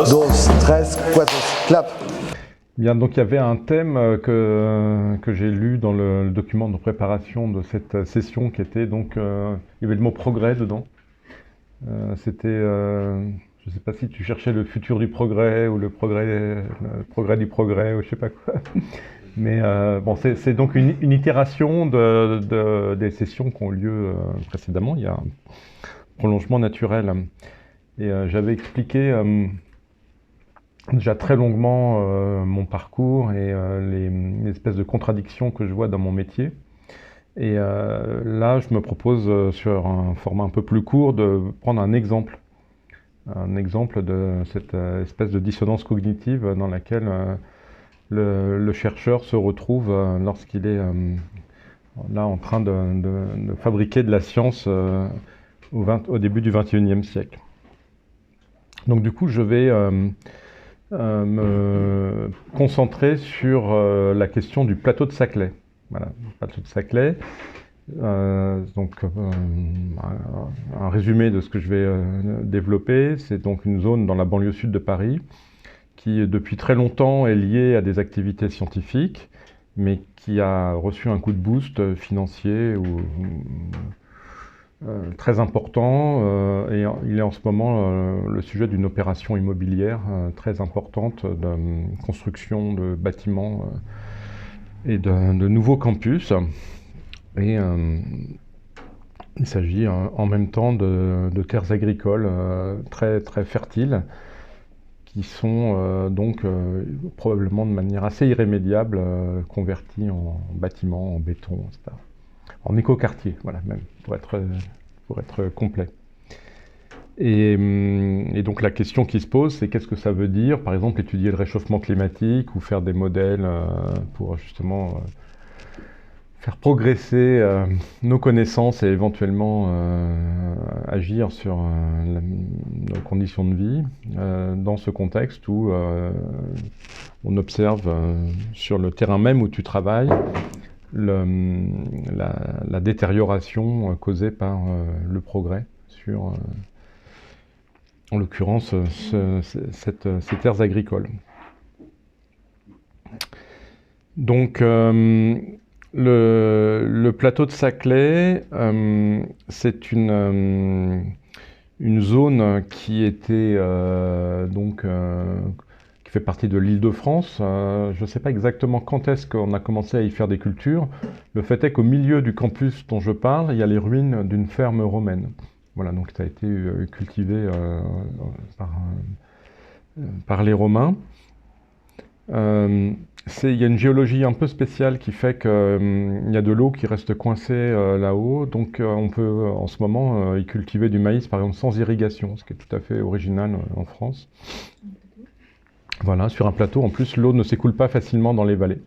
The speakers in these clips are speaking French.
dos, tres, cuatro, clap. Bien, donc il y avait un thème que j'ai lu dans le document de préparation de cette session qui était donc, il y avait le mot progrès dedans. C'était, je ne sais pas si tu cherchais le futur du progrès ou le progrès du progrès ou je sais pas quoi. Mais bon, c'est donc une itération des sessions qui ont eu lieu précédemment. Il y a un prolongement naturel. Et j'avais expliqué déjà très longuement mon parcours et les espèces de contradictions que je vois dans mon métier. Et là, je me propose sur un format un peu plus court de prendre un exemple de cette espèce de dissonance cognitive dans laquelle le chercheur se retrouve lorsqu'il est là en train de fabriquer de la science au début du XXIe siècle. Donc du coup, je vais me concentrer sur la question du plateau de Saclay. Voilà, le plateau de Saclay. Donc un résumé de ce que je vais développer, c'est donc une zone dans la banlieue sud de Paris qui depuis très longtemps est liée à des activités scientifiques, mais qui a reçu un coup de boost financier très important, et il est en ce moment le sujet d'une opération immobilière très importante de construction de bâtiments et de nouveaux campus. Et il s'agit en même temps de terres agricoles très, très fertiles qui sont donc probablement de manière assez irrémédiable converties en bâtiments, en béton, etc. En écoquartier, voilà, même, pour être complet. Et donc la question qui se pose, c'est qu'est-ce que ça veut dire, par exemple, étudier le réchauffement climatique ou faire des modèles pour justement faire progresser nos connaissances et éventuellement agir sur nos conditions de vie dans ce contexte où on observe sur le terrain même où tu travailles la détérioration causée par le progrès sur, en l'occurrence, ces terres agricoles. Donc, le plateau de Saclay, c'est une zone qui était qui fait partie de l'Île-de-France. Je ne sais pas exactement quand est-ce qu'on a commencé à y faire des cultures. Le fait est qu'au milieu du campus dont je parle, il y a les ruines d'une ferme romaine. Voilà, donc ça a été cultivé par les Romains. Il y a une géologie un peu spéciale qui fait qu'il y a de l'eau qui reste coincée là-haut, donc on peut en ce moment y cultiver du maïs par exemple sans irrigation, ce qui est tout à fait original en France. Voilà, sur un plateau, en plus l'eau ne s'écoule pas facilement dans les vallées.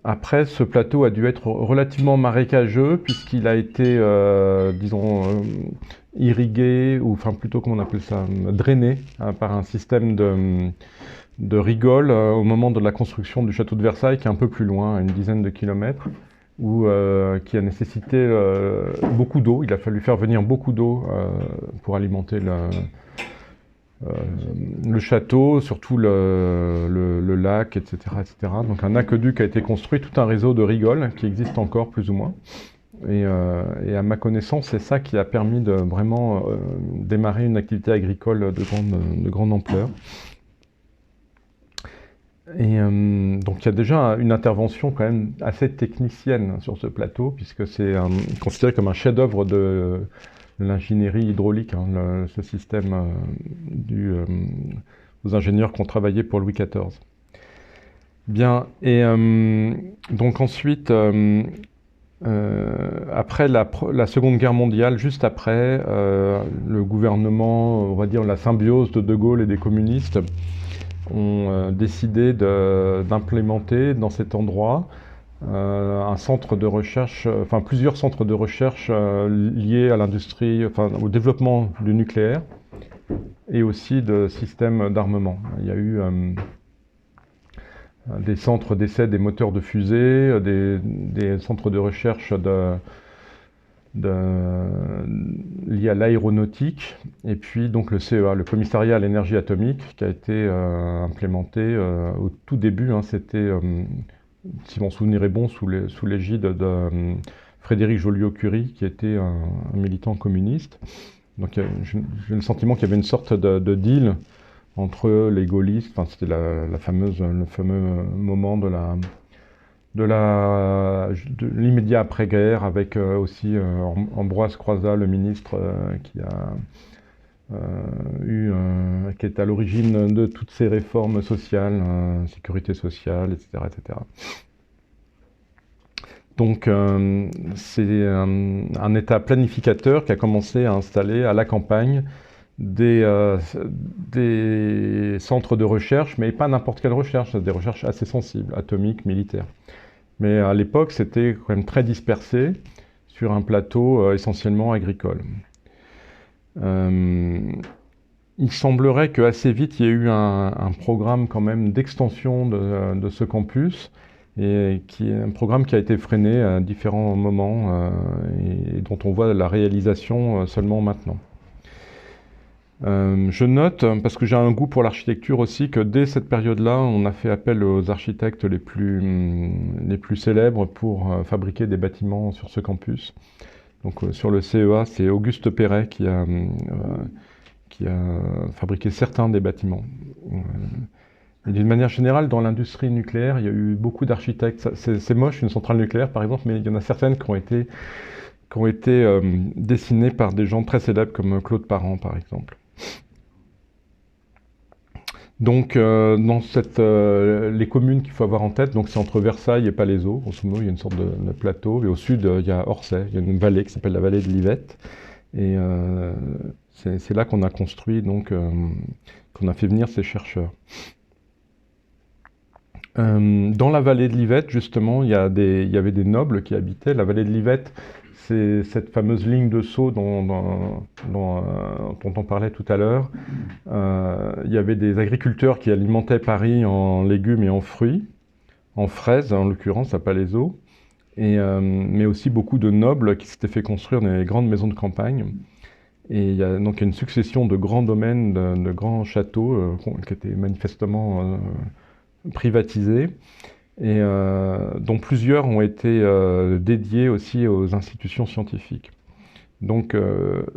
Après, ce plateau a dû être relativement marécageux puisqu'il a été, disons, irrigué, ou enfin plutôt comment on appelle ça, drainé par un système de rigoles au moment de la construction du château de Versailles, qui est un peu plus loin, à une dizaine de kilomètres, qui a nécessité beaucoup d'eau. Il a fallu faire venir beaucoup d'eau pour alimenter le château, surtout le lac, etc., etc. Donc un aqueduc a été construit, tout un réseau de rigoles qui existe encore plus ou moins. Et à ma connaissance, c'est ça qui a permis de vraiment démarrer une activité agricole de grande ampleur. Et donc il y a déjà une intervention quand même assez technicienne sur ce plateau, puisque c'est considéré comme un chef-d'œuvre de l'ingénierie hydraulique, ce système aux ingénieurs qui ont travaillé pour Louis XIV. Bien, et donc ensuite, après la Seconde Guerre mondiale, juste après, le gouvernement, on va dire la symbiose de Gaulle et des communistes, ont décidé d'implémenter dans cet endroit un centre de recherche, enfin plusieurs centres de recherche liés à l'industrie, enfin au développement du nucléaire et aussi de systèmes d'armement. Il y a eu des centres d'essai des moteurs de fusée, des centres de recherche liées à l'aéronautique, et puis donc le CEA, le Commissariat à l'énergie atomique, qui a été implémenté au tout début, hein, c'était, si mon souvenir est bon, sous l'égide de Frédéric Joliot-Curie, qui était un militant communiste. Donc j'ai le sentiment qu'il y avait une sorte de deal entre les gaullistes, enfin, c'était le fameux moment de l'immédiat après-guerre, avec aussi Ambroise Croizat, le ministre, qui est à l'origine de toutes ces réformes sociales, sécurité sociale, etc., etc. Donc c'est un État planificateur qui a commencé à installer à la campagne des centres de recherche, mais pas n'importe quelle recherche, des recherches assez sensibles, atomiques, militaires. Mais à l'époque, c'était quand même très dispersé sur un plateau essentiellement agricole. Il semblerait qu'assez vite, il y ait eu un programme quand même d'extension de ce campus, et qui est un programme qui a été freiné à différents moments et dont on voit la réalisation seulement maintenant. Je note, parce que j'ai un goût pour l'architecture aussi, que dès cette période-là, on a fait appel aux architectes les plus célèbres pour fabriquer des bâtiments sur ce campus. Donc sur le CEA, c'est Auguste Perret qui a fabriqué certains des bâtiments. Et d'une manière générale, dans l'industrie nucléaire, il y a eu beaucoup d'architectes. C'est moche, une centrale nucléaire par exemple, mais il y en a certaines qui ont été dessinées par des gens très célèbres comme Claude Parent par exemple. Donc dans les communes qu'il faut avoir en tête, donc c'est entre Versailles et Palaiseau, grosso modo, il y a une sorte de plateau, et au sud il y a Orsay, il y a une vallée qui s'appelle la vallée de l'Yvette, et c'est là qu'on a construit, donc qu'on a fait venir ces chercheurs. Dans la vallée de l'Yvette, justement, il y avait des nobles qui habitaient. La vallée de l'Yvette, c'est cette fameuse ligne de Sceaux dont on parlait tout à l'heure. Il y avait des agriculteurs qui alimentaient Paris en légumes et en fruits, en fraises en l'occurrence à Palaiseau, mais aussi beaucoup de nobles qui s'étaient fait construire des grandes maisons de campagne. Et il y a donc une succession de grands domaines, de grands châteaux qui étaient manifestement privatisés, et dont plusieurs ont été dédiés aussi aux institutions scientifiques. Donc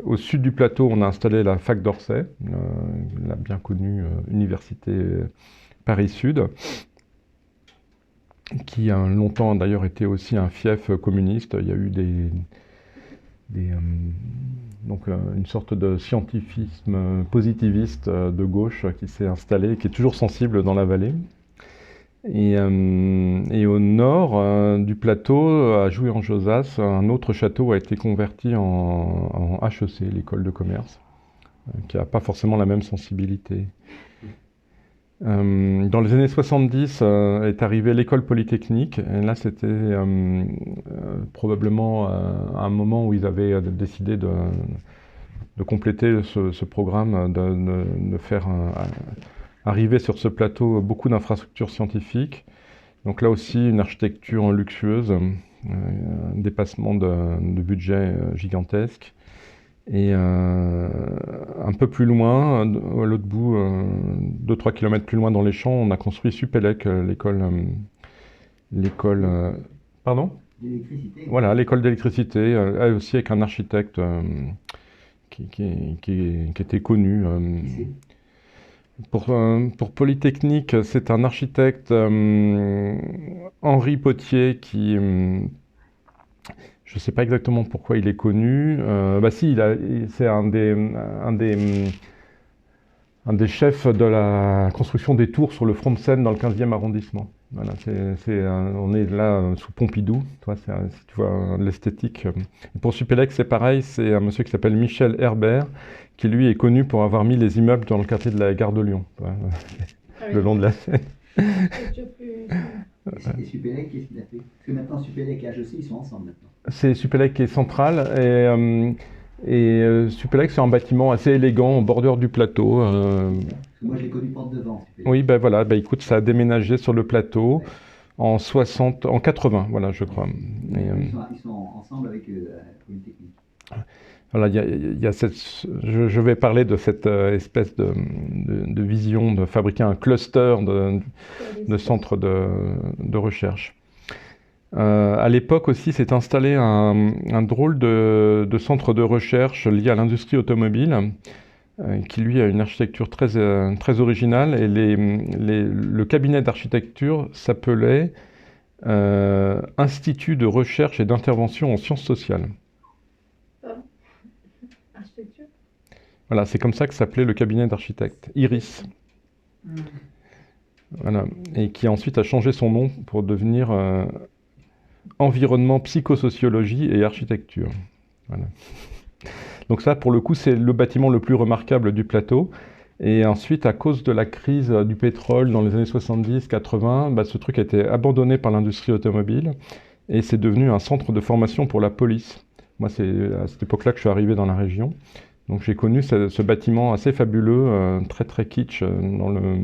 au sud du plateau, on a installé la fac d'Orsay, la bien connue université Paris-Sud, qui a longtemps d'ailleurs été aussi un fief communiste. Il y a eu donc une sorte de scientifisme positiviste de gauche qui s'est installé, qui est toujours sensible dans la vallée. Et au nord du plateau, à Jouy-en-Josas, un autre château a été converti en HEC, l'école de commerce, qui n'a pas forcément la même sensibilité. Dans les années 70 est arrivée l'école polytechnique, et là c'était probablement un moment où ils avaient décidé de compléter ce programme, de faire arriver sur ce plateau beaucoup d'infrastructures scientifiques. Donc là aussi une architecture luxueuse, un dépassement de budget gigantesque. Et un peu plus loin, à l'autre bout, 2-3 km plus loin dans les champs, on a construit Supélec, l'école... pardon ? D'électricité. Voilà, l'école d'électricité, elle aussi avec un architecte qui était connu. Pour Polytechnique, c'est un architecte, Henri Potier, qui... je ne sais pas exactement pourquoi il est connu. C'est un des chefs de la construction des tours sur le front de Seine dans le 15e arrondissement. Voilà, on est là sous Pompidou, si tu vois l'esthétique. Et pour Supélec, c'est pareil, c'est un monsieur qui s'appelle Michel Herbert, qui lui est connu pour avoir mis les immeubles dans le quartier de la gare de Lyon, le long de la Seine. Et Supélec, qu'est-ce qu'il a fait? Parce que maintenant Supélec et HEC, ils sont ensemble maintenant. C'est Supélec qui est central, et Supélec, c'est un bâtiment assez élégant en bordure du plateau. Parce que moi, je l'ai connu porte devant. Supélec. Oui, ben voilà, écoute, ça a déménagé sur le plateau. en 80, voilà, je crois. Et, Ils sont ensemble avec Polytechnique. voilà, il y a je vais parler de cette espèce de vision de fabriquer un cluster de centres de recherche. À l'époque aussi s'est installé un drôle de centre de recherche lié à l'industrie automobile, qui lui a une architecture très originale, et le cabinet d'architecture s'appelait Institut de recherche et d'intervention en sciences sociales. Architecture. Voilà, c'est comme ça que s'appelait le cabinet d'architecte, IRIS. Voilà, et qui ensuite a changé son nom pour devenir Environnement, psychosociologie et architecture. Voilà. Donc ça, pour le coup, c'est le bâtiment le plus remarquable du plateau. Et ensuite, à cause de la crise du pétrole dans les années 70-80, ce truc a été abandonné par l'industrie automobile et c'est devenu un centre de formation pour la police. Moi, c'est à cette époque-là que je suis arrivé dans la région. Donc j'ai connu ce bâtiment assez fabuleux, très très kitsch, dans le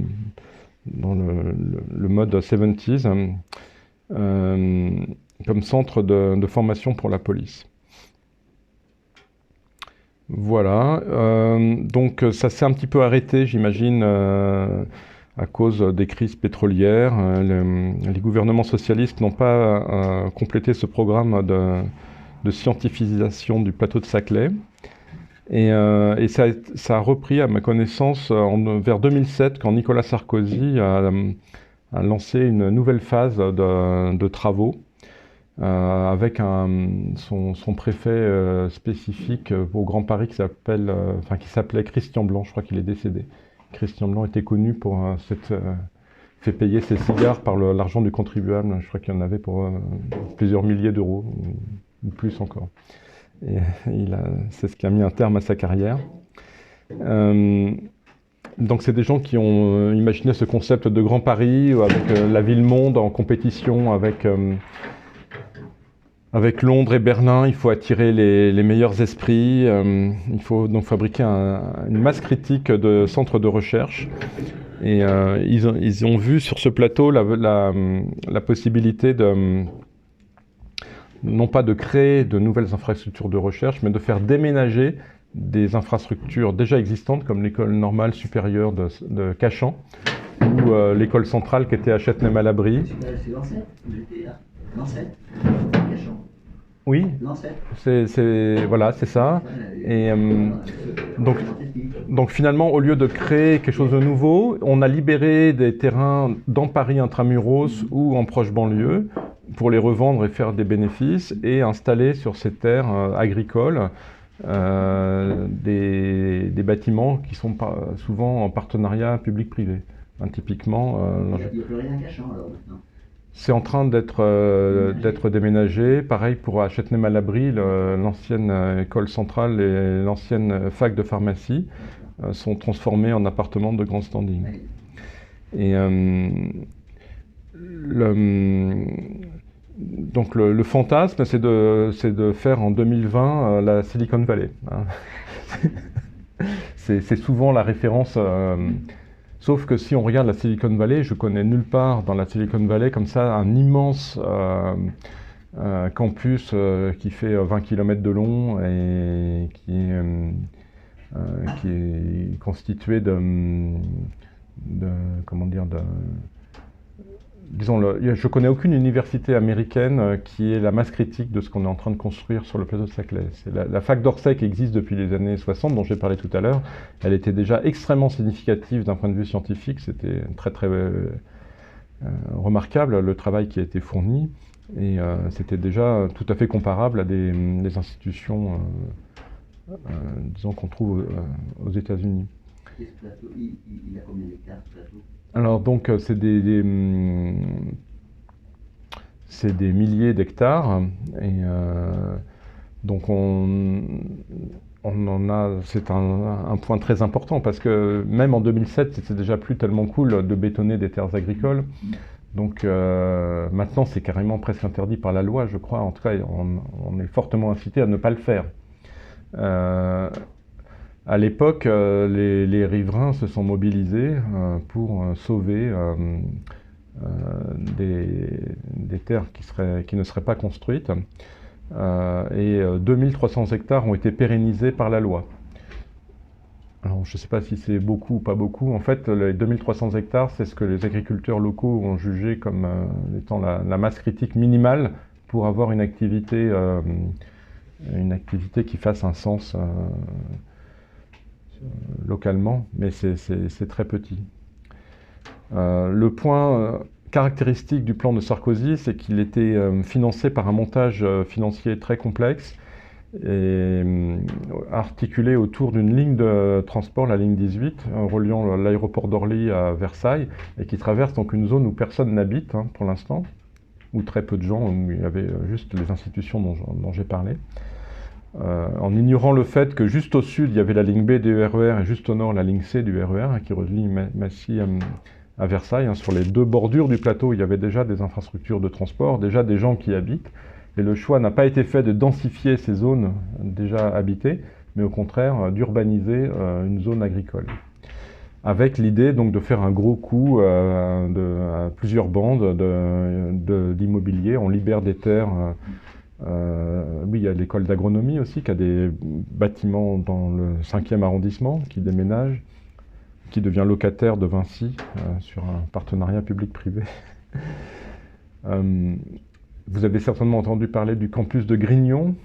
mode 70s, comme centre de formation pour la police. Voilà, donc ça s'est un petit peu arrêté, j'imagine, à cause des crises pétrolières. Les gouvernements socialistes n'ont pas complété ce programme de scientifisation du plateau de Saclay. Et ça a repris, à ma connaissance, vers 2007, quand Nicolas Sarkozy a lancé une nouvelle phase de travaux, avec son préfet spécifique au Grand Paris qui s'appelait Christian Blanc. Je crois qu'il est décédé. Christian Blanc était connu pour fait payer ses cigares par l'argent du contribuable. Je crois qu'il y en avait pour plusieurs milliers d'euros, ou plus encore. Et c'est ce qui a mis un terme à sa carrière. Donc c'est des gens qui ont imaginé ce concept de Grand Paris, avec la ville-monde en compétition avec Londres et Berlin. Il faut attirer les meilleurs esprits. Il faut donc fabriquer une masse critique de centres de recherche. Et ils ont vu sur ce plateau la possibilité non pas de créer de nouvelles infrastructures de recherche, mais de faire déménager des infrastructures déjà existantes, comme l'école normale supérieure de Cachan, ou l'école centrale qui était à Châtenay-Malabry. C'est l'ancêtre, j'étais là. L'ancêtre, Cachan. Oui, voilà, c'est ça. Et donc finalement, au lieu de créer quelque chose de nouveau, on a libéré des terrains dans Paris intramuros ou en proche banlieue pour les revendre et faire des bénéfices, et installer sur ces terres agricoles des bâtiments qui sont souvent en partenariat public-privé. Typiquement, il n'y a plus rien à Cachan alors maintenant. c'est en train d'être déménagé. Pareil pour Châtenay-Malabry, l'ancienne école centrale et l'ancienne fac de pharmacie sont transformés en appartements de grand standing. Et donc le fantasme, c'est de faire en 2020 la Silicon Valley. C'est souvent la référence. Sauf que si on regarde la Silicon Valley, je connais nulle part dans la Silicon Valley comme ça un immense campus qui fait 20 km de long et qui est constitué je connais aucune université américaine qui est la masse critique de ce qu'on est en train de construire sur le plateau de Saclay. C'est la fac d'Orsay qui existe depuis les années 60, dont j'ai parlé tout à l'heure. Elle était déjà extrêmement significative d'un point de vue scientifique. C'était très très remarquable le travail qui a été fourni. Et c'était déjà tout à fait comparable à des institutions disons qu'on trouve aux États-Unis. Et ce plateau, il a combien d'hectares ce plateau? Alors donc c'est des milliers d'hectares, et donc on en a, c'est un point très important, parce que même en 2007 c'était déjà plus tellement cool de bétonner des terres agricoles. Donc maintenant c'est carrément presque interdit par la loi, je crois. En tout cas on est fortement incité à ne pas le faire. À l'époque, les riverains se sont mobilisés pour sauver des terres qui ne seraient pas construites. Et 2300 hectares ont été pérennisés par la loi. Alors, je ne sais pas si c'est beaucoup ou pas beaucoup. En fait, les 2300 hectares, c'est ce que les agriculteurs locaux ont jugé comme étant la masse critique minimale pour avoir une activité qui fasse un sens localement, mais c'est très petit. Le point caractéristique du plan de Sarkozy, c'est qu'il était financé par un montage financier très complexe et articulé autour d'une ligne de transport, la ligne 18, reliant l'aéroport d'Orly à Versailles, et qui traverse donc une zone où personne n'habite pour l'instant, ou très peu de gens, où il y avait juste les institutions dont j'ai parlé. En ignorant le fait que juste au sud, il y avait la ligne B du RER et juste au nord, la ligne C du RER, qui relie Massy à Versailles. Sur les deux bordures du plateau, il y avait déjà des infrastructures de transport, déjà des gens qui habitent. Et le choix n'a pas été fait de densifier ces zones déjà habitées, mais au contraire d'urbaniser une zone agricole. Avec l'idée donc de faire un gros coup à plusieurs bandes d'immobilier. On libère des terres. Oui, il y a l'école d'agronomie aussi, qui a des bâtiments dans le 5e arrondissement, qui déménage, qui devient locataire de Vinci sur un partenariat public-privé. Vous avez certainement entendu parler du campus de Grignon,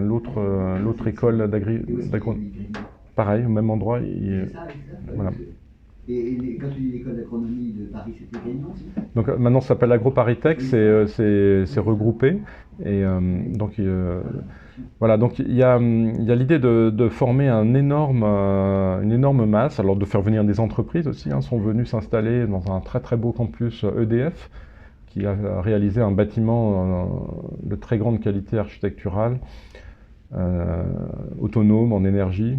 l'autre école d'agronomie. Pareil, au même endroit. Voilà. Et quand tu dis l'école d'agronomie de Paris, c'était Grignon aussi ? Donc maintenant ça s'appelle AgroParisTech, c'est regroupé. Et donc voilà, donc il y a l'idée de former une énorme masse, alors de faire venir des entreprises aussi, sont venus s'installer dans un très très beau campus EDF, qui a réalisé un bâtiment de très grande qualité architecturale, autonome en énergie,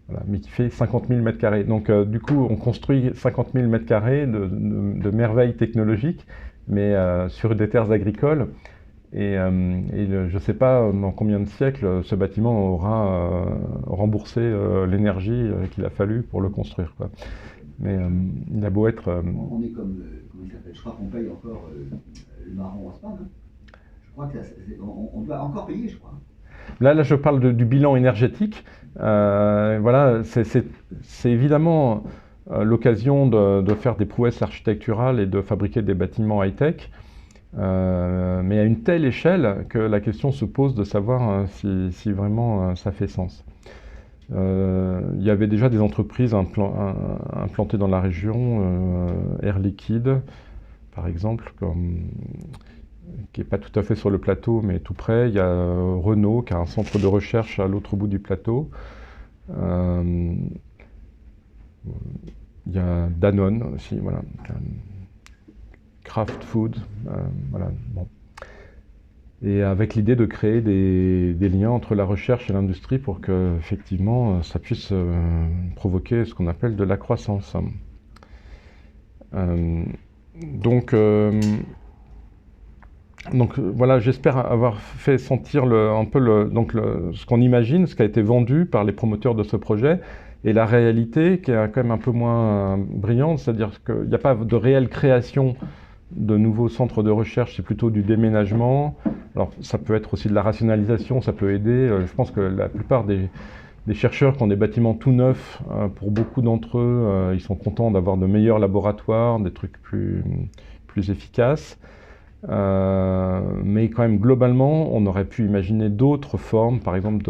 voilà, mais qui fait 50 000 m². Donc du coup, on construit 50 000 m² de merveilles technologiques, mais sur des terres agricoles. Et je ne sais pas dans combien de siècles ce bâtiment aura remboursé l'énergie qu'il a fallu pour le construire, quoi. Mais il a beau être... On est comme il s'appelle, je crois qu'on paye encore le marron en Espagne. Je crois que on doit encore payer, je crois. Là je parle du bilan énergétique. Voilà, c'est évidemment l'occasion de faire des prouesses architecturales et de fabriquer des bâtiments high-tech, mais à une telle échelle que la question se pose de savoir si vraiment ça fait sens. Il y avait déjà des entreprises implantées dans la région, Air Liquide par exemple, qui n'est pas tout à fait sur le plateau mais tout près. Il y a Renault qui a un centre de recherche à l'autre bout du plateau. Il y a Danone aussi, voilà. Kraft Food, voilà. Bon. Et avec l'idée de créer des liens entre la recherche et l'industrie pour que, effectivement, ça puisse provoquer ce qu'on appelle de la croissance. Donc voilà, j'espère avoir fait sentir un peu ce qu'on imagine, ce qui a été vendu par les promoteurs de ce projet, et la réalité qui est quand même un peu moins brillante, c'est-à-dire qu'il n'y a pas de réelle création de nouveaux centres de recherche, c'est plutôt du déménagement. Alors ça peut être aussi de la rationalisation, ça peut aider. Je pense que la plupart des chercheurs qui ont des bâtiments tout neufs, pour beaucoup d'entre eux, ils sont contents d'avoir de meilleurs laboratoires, des trucs plus efficaces. Mais quand même, globalement, on aurait pu imaginer d'autres formes, par exemple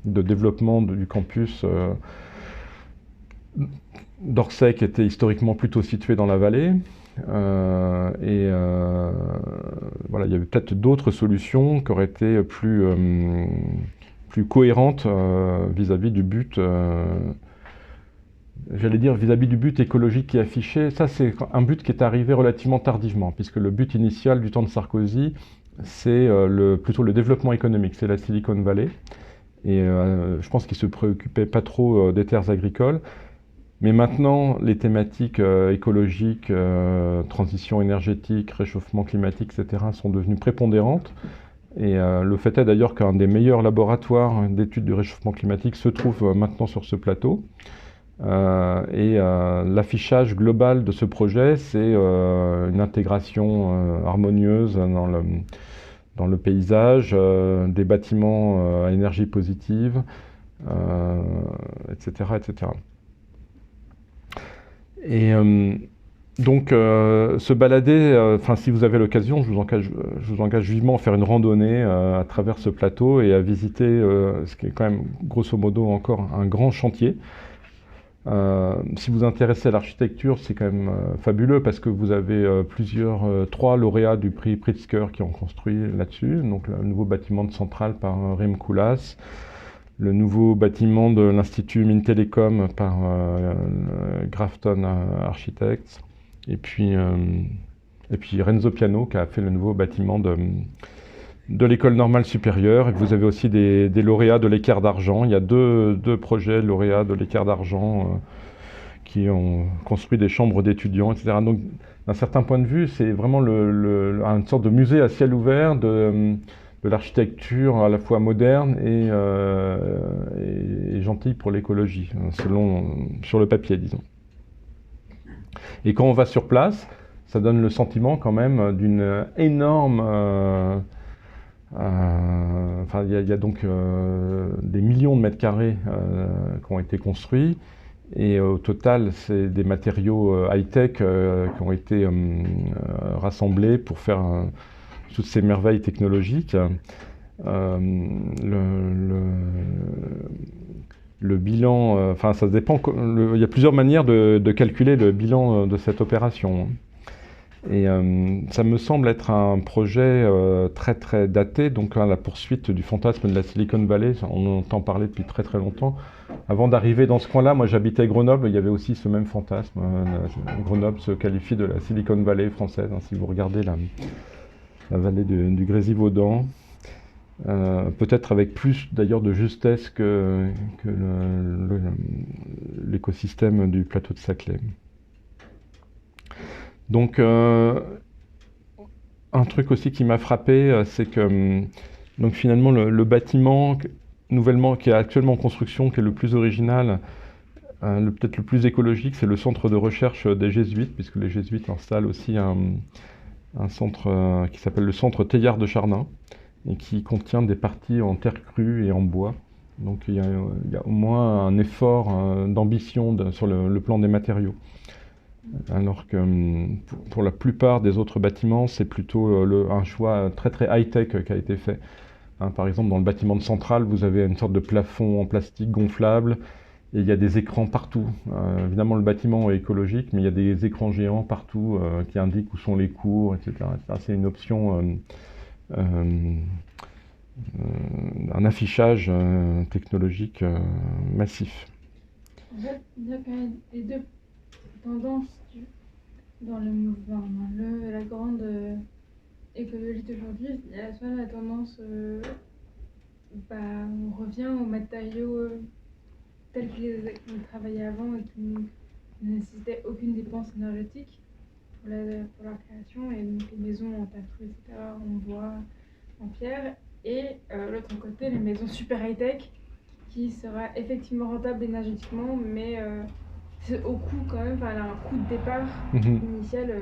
de développement du campus d'Orsay, qui était historiquement plutôt situé dans la vallée. Voilà, il y avait peut-être d'autres solutions qui auraient été plus cohérentes vis-à-vis du but, j'allais dire vis-à-vis du but écologique qui est affiché. Ça, c'est un but qui est arrivé relativement tardivement, puisque le but initial du temps de Sarkozy, c'est plutôt le développement économique, c'est la Silicon Valley. Et je pense qu'il ne se préoccupait pas trop des terres agricoles. Mais maintenant, les thématiques écologiques, transition énergétique, réchauffement climatique, etc., sont devenues prépondérantes. Et le fait est d'ailleurs qu'un des meilleurs laboratoires d'études du réchauffement climatique se trouve maintenant sur ce plateau. L'affichage global de ce projet, c'est une intégration harmonieuse dans le paysage, des bâtiments à énergie positive, etc., etc. Et donc, se balader, si vous avez l'occasion, je vous engage vivement à faire une randonnée à travers ce plateau et à visiter ce qui est quand même, grosso modo, encore un grand chantier. Si vous vous intéressez à l'architecture, c'est quand même fabuleux parce que vous avez trois lauréats du prix Pritzker qui ont construit là-dessus. Donc, le nouveau bâtiment de Centrale par Rim Koolhaas, le nouveau bâtiment de l'Institut Mintelecom par Grafton Architects, et puis Renzo Piano qui a fait le nouveau bâtiment de l'école normale supérieure. Et vous avez aussi des lauréats de l'équerre d'argent. Il y a deux projets lauréats de l'équerre d'argent qui ont construit des chambres d'étudiants, etc. Donc, d'un certain point de vue, c'est vraiment une sorte de musée à ciel ouvert de l'architecture à la fois moderne et gentille pour l'écologie, sur le papier, disons. Et quand on va sur place, ça donne le sentiment quand même d'une énorme... il y a donc des millions de mètres carrés qui ont été construits, et au total, c'est des matériaux high-tech qui ont été rassemblés pour faire toutes ces merveilles technologiques. Le bilan, ça dépend. Il y a plusieurs manières de calculer le bilan de cette opération. Et ça me semble être un projet très très daté, donc la poursuite du fantasme de la Silicon Valley. On en entend parler depuis très très longtemps. Avant d'arriver dans ce coin-là, moi j'habitais Grenoble, il y avait aussi ce même fantasme. Grenoble se qualifie de la Silicon Valley française, si vous regardez la vallée du Grésivaudan. Peut-être avec plus d'ailleurs de justesse que l'écosystème du plateau de Saclay. Donc, un truc aussi qui m'a frappé, c'est que donc finalement le bâtiment nouvellement qui est actuellement en construction, qui est le plus original, peut-être le plus écologique, c'est le centre de recherche des Jésuites, puisque les Jésuites installent aussi un centre qui s'appelle le centre Teilhard de Chardin, et qui contient des parties en terre crue et en bois. Donc il y a au moins un effort d'ambition sur le plan des matériaux. Alors que pour la plupart des autres bâtiments, c'est plutôt un choix très très high-tech qui a été fait. Par exemple, dans le bâtiment de Centrale, vous avez une sorte de plafond en plastique gonflable, et il y a des écrans partout. Évidemment, le bâtiment est écologique, mais il y a des écrans géants partout qui indiquent où sont les cours, etc. C'est une option, un affichage technologique massif. En fait, il y a quand même les deux tendances dans le mouvement, la grande écologie d'aujourd'hui. Il y a soit la tendance, on revient aux matériaux tels qu'ils travaillaient avant et qui ne nécessitaient aucune dépense énergétique pour la création, et donc les maisons en terre crue, etc., en bois, en pierre, et l'autre côté, les maisons super high-tech qui sera effectivement rentable énergétiquement, mais c'est au coût quand même, elle a un coût de départ initial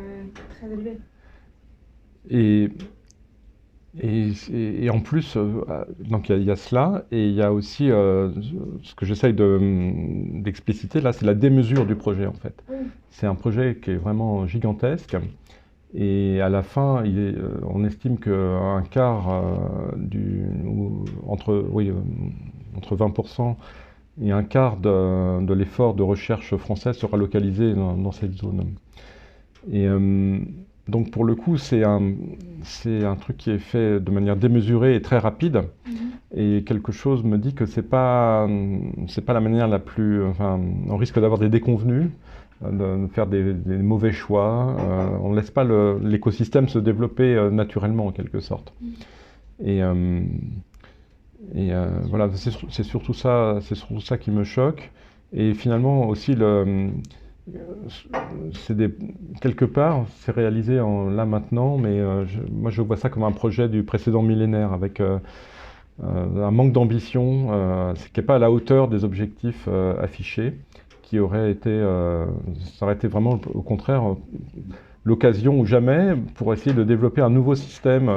très élevé. Et en plus, donc il y a cela, et il y a aussi ce que j'essaye d'expliciter là, c'est la démesure du projet en fait. Oui. C'est un projet qui est vraiment gigantesque, et à la fin, on estime qu'un quart entre 20% et un quart de l'effort de recherche français sera localisé dans cette zone. Et donc pour le coup, c'est un truc qui est fait de manière démesurée et très rapide. Et quelque chose me dit que c'est pas la manière la plus... on risque d'avoir des déconvenus, de faire des mauvais choix. On ne laisse pas l'écosystème se développer naturellement en quelque sorte. Et voilà, c'est surtout ça qui me choque. Et finalement aussi, quelque part, c'est réalisé là maintenant, mais moi je vois ça comme un projet du précédent millénaire, avec un manque d'ambition, qui n'est pas à la hauteur des objectifs affichés, qui aurait été, ça aurait été vraiment au contraire l'occasion ou jamais pour essayer de développer un nouveau système,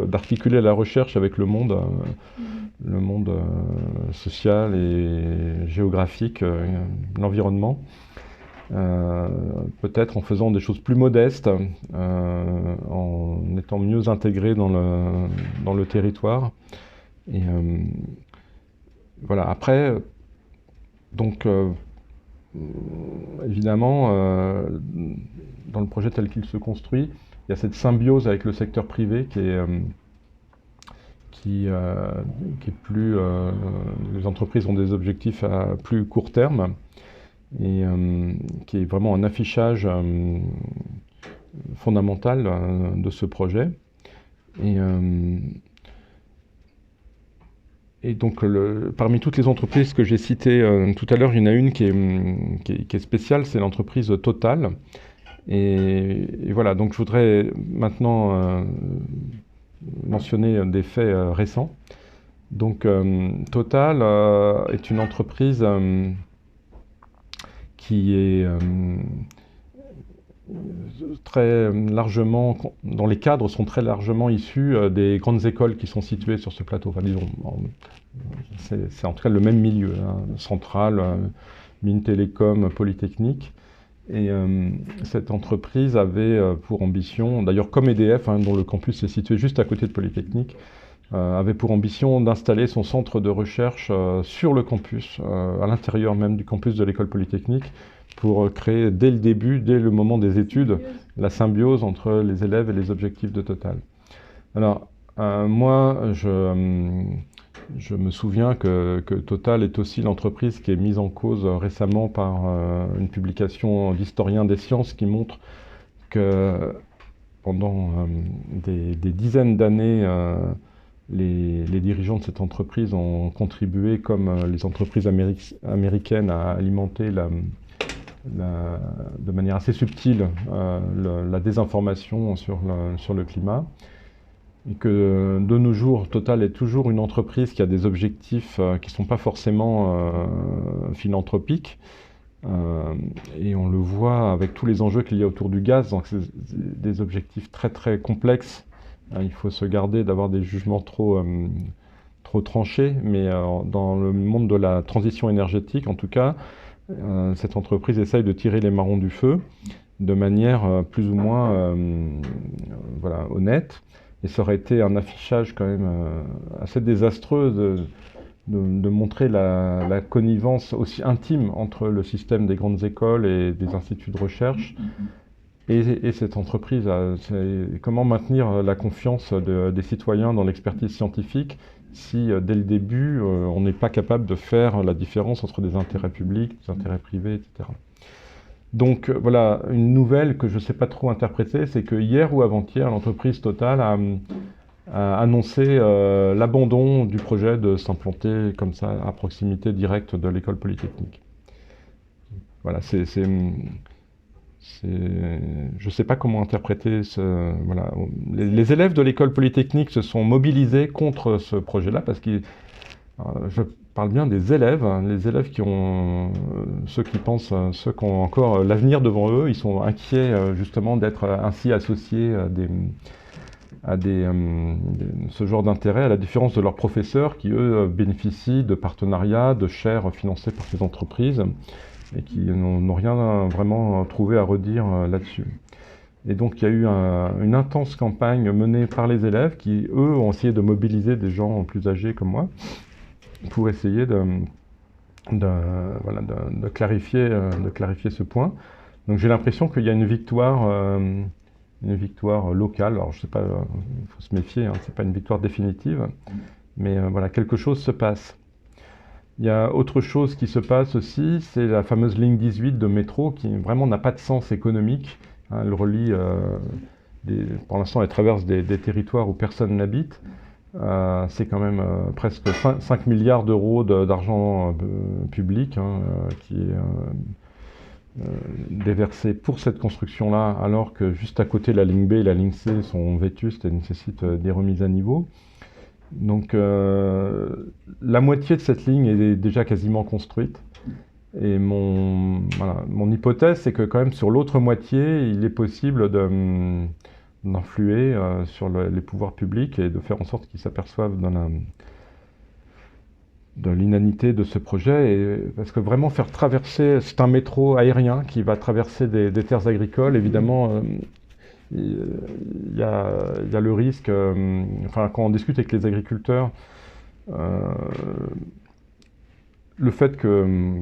d'articuler la recherche avec le monde social et géographique, l'environnement. Peut-être en faisant des choses plus modestes, en étant mieux intégré dans le territoire. Et voilà, après, donc évidemment, dans le projet tel qu'il se construit, il y a cette symbiose avec le secteur privé qui est plus... les entreprises ont des objectifs à plus court terme et qui est vraiment un affichage fondamental de ce projet. Et donc, parmi toutes les entreprises que j'ai citées tout à l'heure, il y en a une qui est spéciale, c'est l'entreprise Total. Et voilà, donc je voudrais maintenant mentionner des faits récents. Donc, Total est une entreprise qui est très largement, dont les cadres sont très largement issus des grandes écoles qui sont situées sur ce plateau. Enfin, disons, c'est en tout cas le même milieu, hein, Centrale, Mines Télécom, Polytechnique. Et cette entreprise avait pour ambition, d'ailleurs comme EDF, hein, dont le campus est situé juste à côté de Polytechnique, avait pour ambition d'installer son centre de recherche sur le campus, à l'intérieur même du campus de l'école Polytechnique, pour créer dès le début, dès le moment des études, la symbiose entre les élèves et les objectifs de Total. Alors, moi, je me souviens que Total est aussi l'entreprise qui est mise en cause récemment par une publication d'historiens des sciences qui montre que pendant des dizaines d'années, les dirigeants de cette entreprise ont contribué, comme les entreprises américaines, à alimenter de manière assez subtile la désinformation sur le climat. Et que de nos jours, Total est toujours une entreprise qui a des objectifs qui ne sont pas forcément philanthropiques. Et on le voit avec tous les enjeux qu'il y a autour du gaz, donc c'est des objectifs très très complexes. Il faut se garder d'avoir des jugements trop tranchés, mais dans le monde de la transition énergétique, en tout cas, cette entreprise essaye de tirer les marrons du feu de manière plus ou moins voilà, honnête. Et ça aurait été un affichage quand même assez désastreux de montrer la connivence aussi intime entre le système des grandes écoles et des instituts de recherche et cette entreprise. Comment maintenir la confiance des citoyens dans l'expertise scientifique si dès le début on n'est pas capable de faire la différence entre des intérêts publics, des intérêts privés, etc. Donc voilà, une nouvelle que je ne sais pas trop interpréter, c'est que hier ou avant-hier, l'entreprise Total a annoncé l'abandon du projet de s'implanter comme ça à proximité directe de l'école Polytechnique. Voilà, je ne sais pas comment interpréter voilà. Les élèves de l'école Polytechnique se sont mobilisés contre ce projet-là parce que je parle bien des élèves, hein, les élèves qui ont, ceux qui ont encore l'avenir devant eux, ils sont inquiets justement d'être ainsi associés à ce genre d'intérêt, à la différence de leurs professeurs qui, eux, bénéficient de partenariats, de chaires financées par ces entreprises et qui n'ont rien vraiment trouvé à redire là-dessus. Et donc il y a eu une intense campagne menée par les élèves qui, eux, ont essayé de mobiliser des gens plus âgés comme moi pour essayer de clarifier ce point. Donc j'ai l'impression qu'il y a une victoire locale. Alors je sais pas, il faut se méfier, hein, c'est pas une victoire définitive, mais voilà, quelque chose se passe. Il y a autre chose qui se passe aussi, c'est la fameuse ligne 18 de métro qui vraiment n'a pas de sens économique. Hein, elle relie, pour l'instant, elle traverse des territoires où personne n'habite. C'est quand même presque 5 milliards d'euros d'argent public hein, qui est déversé pour cette construction-là, alors que juste à côté, la ligne B et la ligne C sont vétustes et nécessitent des remises à niveau. Donc la moitié de cette ligne est déjà quasiment construite. Et mon hypothèse, c'est que quand même sur l'autre moitié, il est possible d'influer sur les pouvoirs publics et de faire en sorte qu'ils s'aperçoivent de l'inanité de ce projet. Parce que vraiment faire traverser, c'est un métro aérien qui va traverser des terres agricoles, évidemment. Il y a le risque, enfin quand on discute avec les agriculteurs, le fait que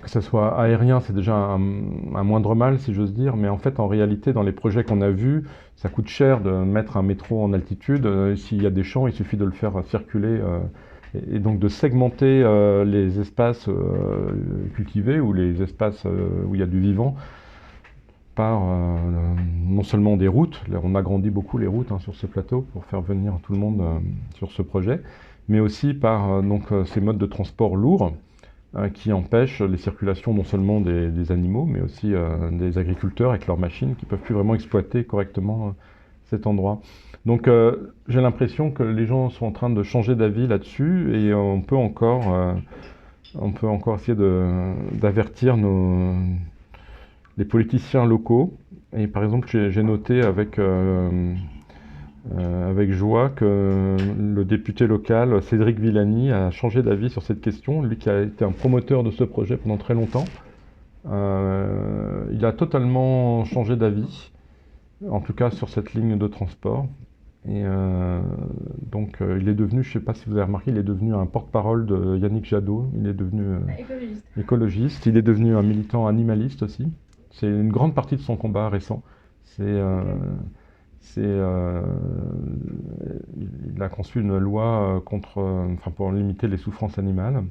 ce soit aérien, c'est déjà un moindre mal, si j'ose dire, mais en fait, en réalité, dans les projets qu'on a vus, ça coûte cher de mettre un métro en altitude. S'il y a des champs, il suffit de le faire circuler, et donc de segmenter les espaces cultivés ou les espaces où il y a du vivant par non seulement des routes, là, on agrandit beaucoup les routes sur ce plateau pour faire venir tout le monde sur ce projet, mais aussi par ces modes de transport lourds qui empêchent les circulations non seulement des animaux, mais aussi des agriculteurs avec leurs machines qui ne peuvent plus vraiment exploiter correctement cet endroit. Donc j'ai l'impression que les gens sont en train de changer d'avis là-dessus et on peut encore essayer d'avertir les politiciens locaux. Et par exemple, j'ai noté avec joie que le député local, Cédric Villani, a changé d'avis sur cette question. Lui qui a été un promoteur de ce projet pendant très longtemps, il a totalement changé d'avis, en tout cas sur cette ligne de transport. Et donc il est devenu, je ne sais pas si vous avez remarqué, il est devenu un porte-parole de Yannick Jadot, il est devenu écologiste, il est devenu un militant animaliste aussi. C'est une grande partie de son combat récent. Il a conçu une loi pour limiter les souffrances animales.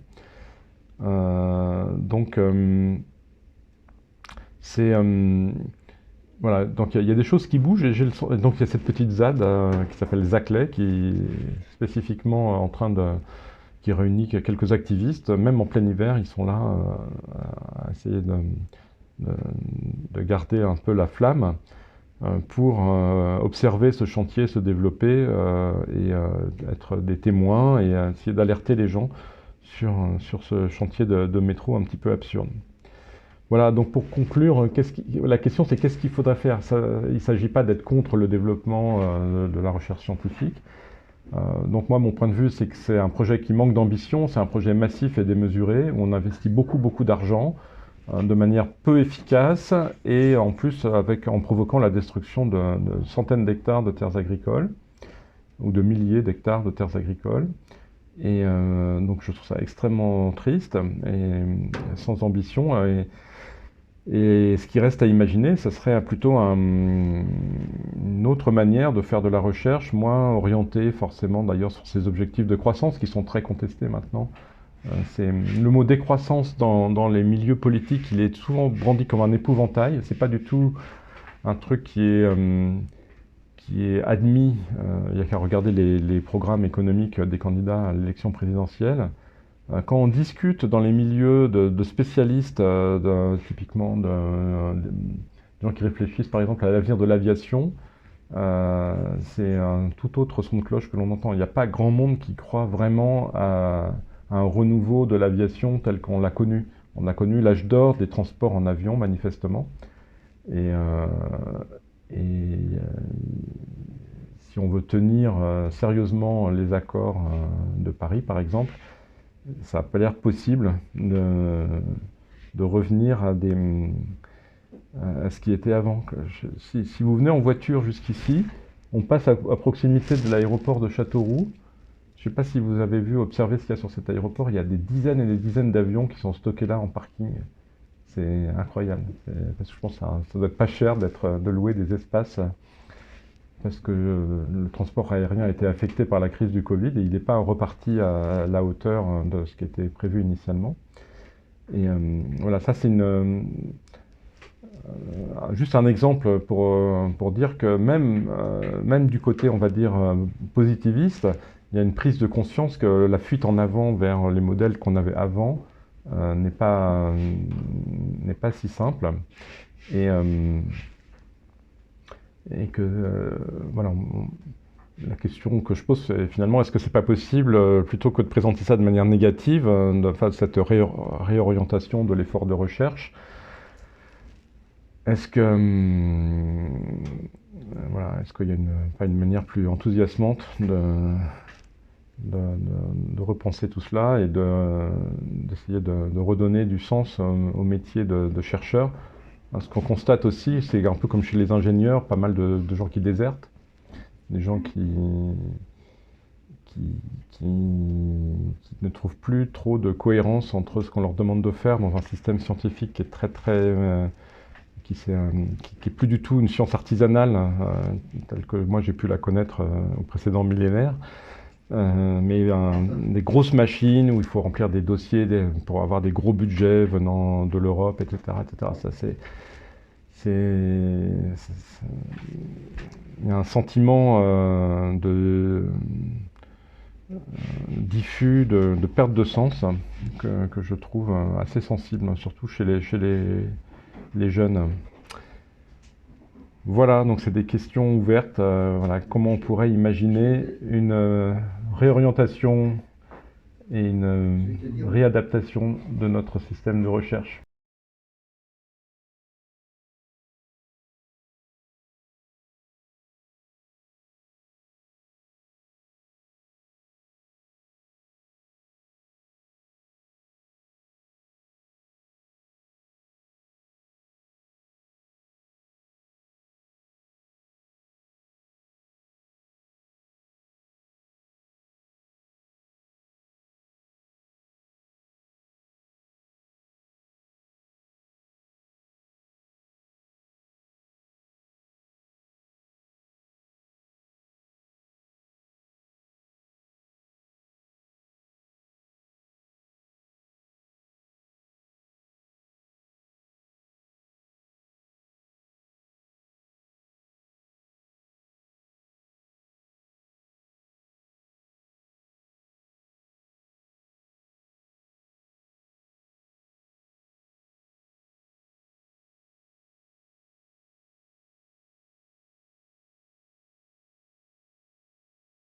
Voilà, donc il y a des choses qui bougent et donc il y a cette petite ZAD qui s'appelle Zaclay qui est spécifiquement qui réunit quelques activistes, même en plein hiver, ils sont là à essayer de garder un peu la flamme pour observer ce chantier se développer et être des témoins et essayer d'alerter les gens sur ce chantier de métro un petit peu absurde. Voilà, donc pour conclure, la question c'est qu'est-ce qu'il faudrait faire? Il ne s'agit pas d'être contre le développement de la recherche scientifique. Donc moi, mon point de vue, c'est que c'est un projet qui manque d'ambition, c'est un projet massif et démesuré, où on investit beaucoup d'argent, de manière peu efficace, et en plus en provoquant la destruction de centaines d'hectares de terres agricoles, ou de milliers d'hectares de terres agricoles. Et donc je trouve ça extrêmement triste, et sans ambition. Et ce qui reste à imaginer, ce serait plutôt une autre manière de faire de la recherche, moins orientée forcément d'ailleurs sur ces objectifs de croissance qui sont très contestés maintenant. Le mot décroissance dans les milieux politiques, il est souvent brandi comme un épouvantail. C'est pas du tout un truc qui est admis. Il n'y a qu'à regarder les programmes économiques des candidats à l'élection présidentielle. Quand on discute dans les milieux de spécialistes, typiquement de gens qui réfléchissent par exemple à l'avenir de l'aviation, c'est un tout autre son de cloche que l'on entend. Il n'y a pas grand monde qui croit vraiment à un renouveau de l'aviation tel qu'on l'a connu. On a connu l'âge d'or des transports en avion, manifestement. Et si on veut tenir sérieusement les accords de Paris, par exemple, ça n'a pas l'air possible de revenir à ce qui était avant. Si vous venez en voiture jusqu'ici, on passe à proximité de l'aéroport de Châteauroux. Je ne sais pas si vous avez observé ce qu'il y a sur cet aéroport. Il y a des dizaines et des dizaines d'avions qui sont stockés là en parking. C'est incroyable. Parce que je pense que ça doit être pas cher de louer des espaces parce que le transport aérien a été affecté par la crise du Covid et il n'est pas reparti à la hauteur de ce qui était prévu initialement. Et voilà, ça c'est juste un exemple pour dire que même du côté, on va dire, positiviste, il y a une prise de conscience que la fuite en avant vers les modèles qu'on avait avant n'est pas si simple. Et que voilà, la question que je pose, c'est finalement, est-ce que c'est pas possible, plutôt que de présenter ça de manière négative, de faire cette réorientation de l'effort de recherche, est-ce que, voilà, est-ce qu'il y a pas une manière plus enthousiasmante de repenser tout cela et d'essayer de redonner du sens au métier de chercheur? Ce qu'on constate aussi, c'est un peu comme chez les ingénieurs, pas mal de gens qui désertent, des gens qui ne trouvent plus trop de cohérence entre ce qu'on leur demande de faire dans un système scientifique qui est qui est plus du tout une science artisanale, telle que moi j'ai pu la connaître au précédent millénaire, mais des grosses machines où il faut remplir des dossiers pour avoir des gros budgets venant de l'Europe, etc., etc. Ça, il y a un sentiment diffus de perte de sens que je trouve assez sensible, surtout chez les jeunes. Voilà, donc c'est des questions ouvertes. Voilà, comment on pourrait imaginer une réorientation et une réadaptation de notre système de recherche.